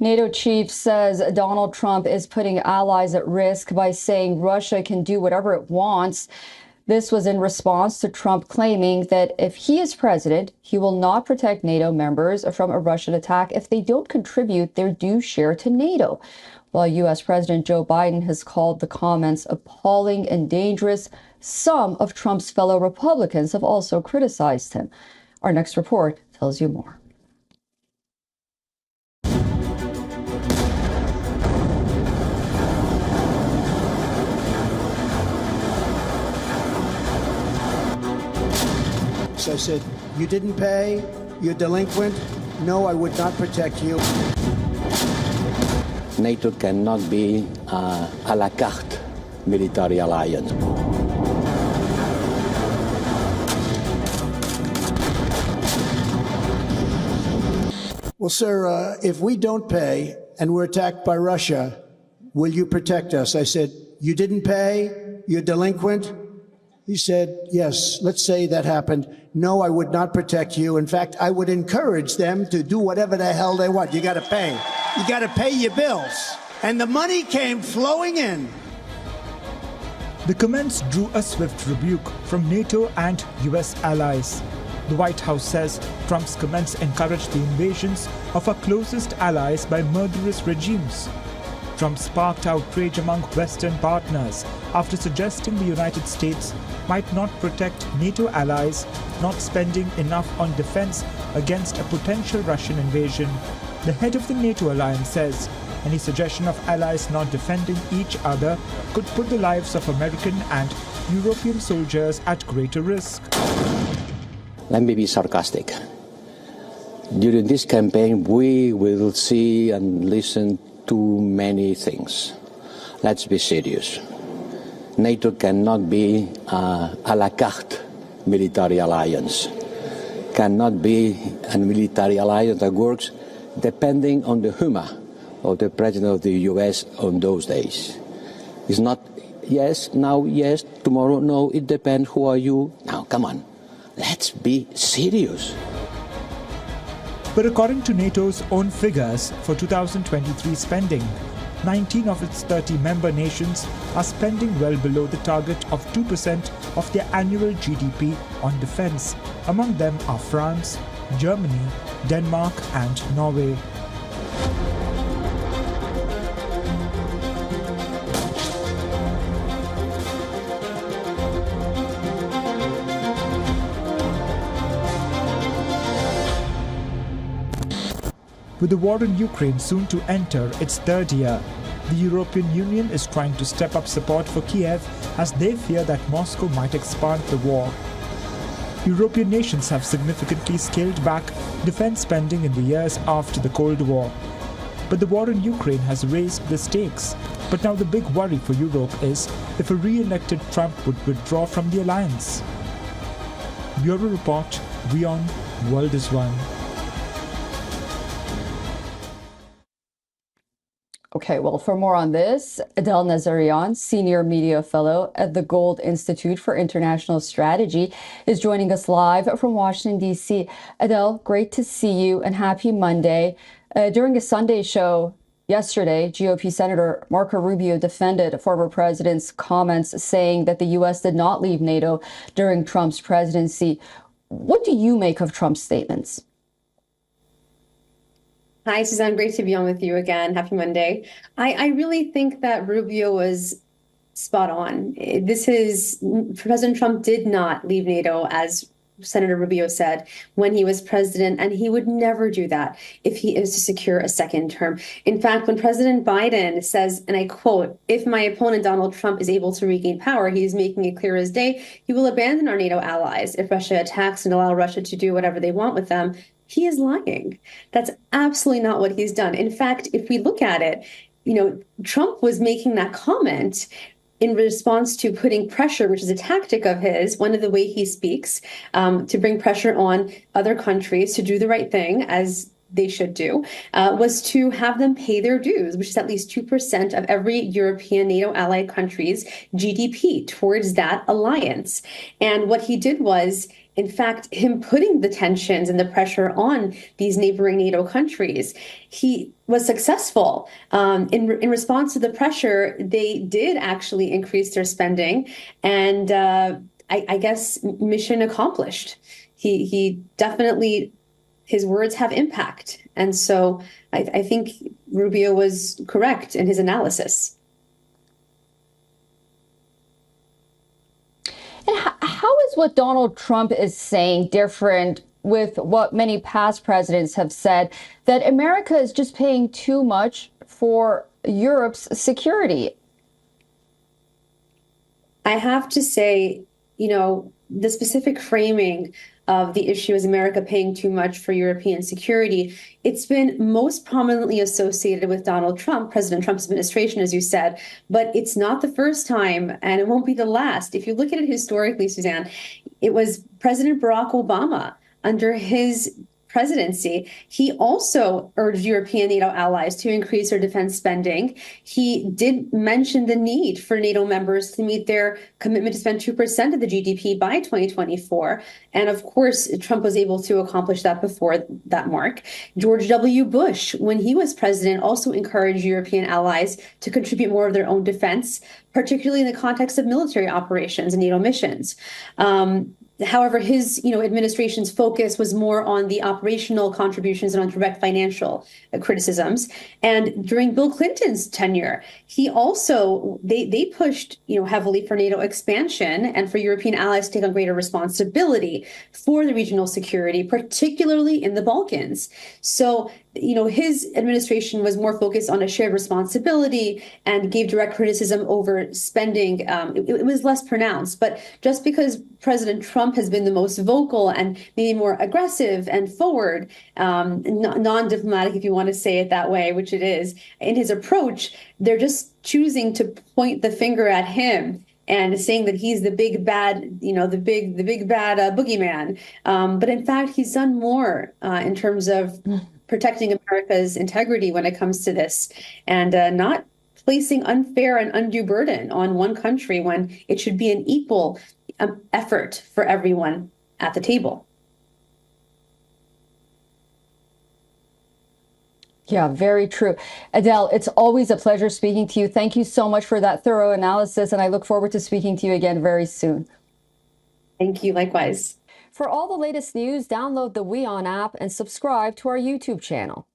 NATO chief says Donald Trump is putting allies at risk by saying Russia can do whatever it wants. This was in response to Trump claiming that if he is president, he will not protect NATO members from a Russian attack if they don't contribute their due share to NATO. While U.S. President Joe Biden has called the comments appalling and dangerous, some of Trump's fellow Republicans have also criticized him. Our next report tells you more. So I said, you didn't pay, you're delinquent. No, I would not protect you. NATO cannot be a la carte military alliance. Well, sir, if we don't pay and we're attacked by Russia, will you protect us? I said, you didn't pay, you're delinquent. He said, yes, let's say that happened. No, I would not protect you. In fact, I would encourage them to do whatever the hell they want. You got to pay. You got to pay your bills. And the money came flowing in. The comments drew a swift rebuke from NATO and US allies. The White House says Trump's comments encourage the invasions of our closest allies by murderous regimes. Trump sparked outrage among Western partners after suggesting the United States might not protect NATO allies, not spending enough on defense against a potential Russian invasion. The head of the NATO alliance says any suggestion of allies not defending each other could put the lives of American and European soldiers at greater risk. Let me be sarcastic. During this campaign, we will see and listen to many things. Let's be serious. NATO cannot be a la carte military alliance. Cannot be a military alliance that works depending on the humor of the President of the US on those days. It's not yes, now yes, tomorrow no, it depends, who are you? Now, come on, let's be serious. But according to NATO's own figures for 2023 spending, 19 of its 30 member nations are spending well below the target of 2% of their annual GDP on defense. Among them are France, Germany, Denmark, and Norway. With the war in Ukraine soon to enter its third year, the European Union is trying to step up support for Kiev as they fear that Moscow might expand the war. European nations have significantly scaled back defense spending in the years after the Cold War. But the war in Ukraine has raised the stakes. But now the big worry for Europe is if a re-elected Trump would withdraw from the alliance. Bureau Report, WION, World is One. Okay, well, for more on this, Adel Nazarian, Senior Media Fellow at the Gold Institute for International Strategy, is joining us live from Washington, D.C. Adel, great to see you and happy Monday. During a Sunday show yesterday, GOP Senator Marco Rubio defended former president's comments saying that the U.S. did not leave NATO during Trump's presidency. What do you make of Trump's statements? Hi, Suzanne. Great to be on with you again. Happy Monday. I really think that Rubio was spot on. President Trump did not leave NATO, as Senator Rubio said, when he was president, and he would never do that if he is to secure a second term. In fact, when President Biden says, and I quote, "If my opponent Donald Trump is able to regain power, he is making it clear as day, he will abandon our NATO allies if Russia attacks and allow Russia to do whatever they want with them," he is lying. That's absolutely not what he's done. In fact, if we look at it, Trump was making that comment in response to putting pressure, which is a tactic of his, one of the way he speaks, to bring pressure on other countries to do the right thing, as they should do, was to have them pay their dues, which is at least 2% of every European NATO allied country's GDP towards that alliance. And what he did was in fact, him putting the tensions and the pressure on these neighboring NATO countries. He was successful. In response to the pressure, they did actually increase their spending, and I guess mission accomplished. He definitely, his words have impact. And so I think Rubio was correct in his analysis. And how is what Donald Trump is saying different with what many past presidents have said, that America is just paying too much for Europe's security? I have to say, the specific framing of the issue as America paying too much for European security, it's been most prominently associated with Donald Trump, President Trump's administration, as you said, but it's not the first time and it won't be the last. If you look at it historically, Suzanne, it was President Barack Obama under his presidency. He also urged European NATO allies to increase their defense spending. He did mention the need for NATO members to meet their commitment to spend 2% of the GDP by 2024. And of course, Trump was able to accomplish that before that mark. George W. Bush, when he was president, also encouraged European allies to contribute more of their own defense, particularly in the context of military operations and NATO missions. However, his administration's focus was more on the operational contributions and on direct financial criticisms. And during Bill Clinton's tenure, he also they pushed heavily for NATO expansion and for European allies to take on greater responsibility for the regional security, particularly in the Balkans. So his administration was more focused on a shared responsibility and gave direct criticism over spending. It was less pronounced. But just because President Trump has been the most vocal and maybe more aggressive and forward, non-diplomatic, if you want to say it that way, which it is, in his approach, they're just choosing to point the finger at him and saying that he's the big bad, the big bad boogeyman. But in fact, he's done more in terms of protecting America's integrity when it comes to this, and not placing unfair and undue burden on one country when it should be an equal effort for everyone at the table. Yeah, very true. Adele, it's always a pleasure speaking to you. Thank you so much for that thorough analysis, and I look forward to speaking to you again very soon. Thank you, likewise. For all the latest news, download the WION app and subscribe to our YouTube channel.